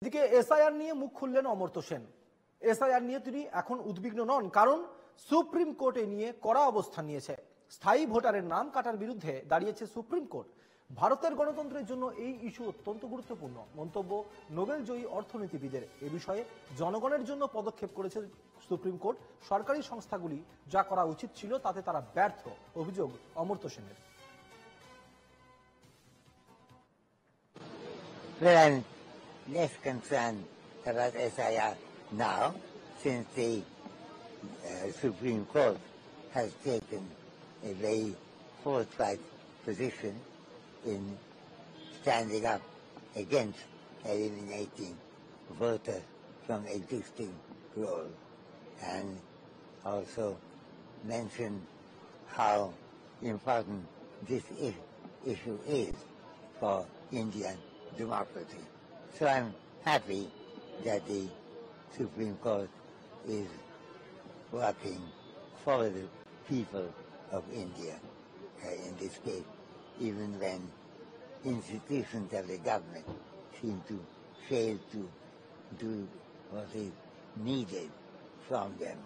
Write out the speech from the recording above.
এদিকে এসআইআর নিয়ে মুখ খুললেন অমর্ত্য সেন। এসআইআর নিয়ে তিনি এখন উদ্বিগ্ন নন, কারণ সুপ্রিম কোর্ট এ নিয়ে কড়া অবস্থান নিয়েছে। স্থায়ী ভোটারের নাম কাটার বিরুদ্ধে দাঁড়িয়েছে সুপ্রিম কোর্ট। ভারতের গণতন্ত্রের জন্য এই ইস্যু অত্যন্ত গুরুত্বপূর্ণ মন্তব্য নোবেল জয়ী অর্থনীতিবিদের। এ বিষয়ে জনগণের জন্য পদক্ষেপ করেছে সুপ্রিম কোর্ট। সরকারি সংস্থাগুলি যা করা উচিত ছিল তাতে তারা ব্যর্থ, অভিযোগ অমর্ত্য সেনের। Less concerned about SIR now, since the Supreme Court has taken a very forthright position in standing up against eliminating voters from existing roles, and also mentioned how important this issue is for Indian democracy. So I'm happy that the Supreme Court is working for the people of India in this case, even when institutions of the government seem to fail to do what is needed from them.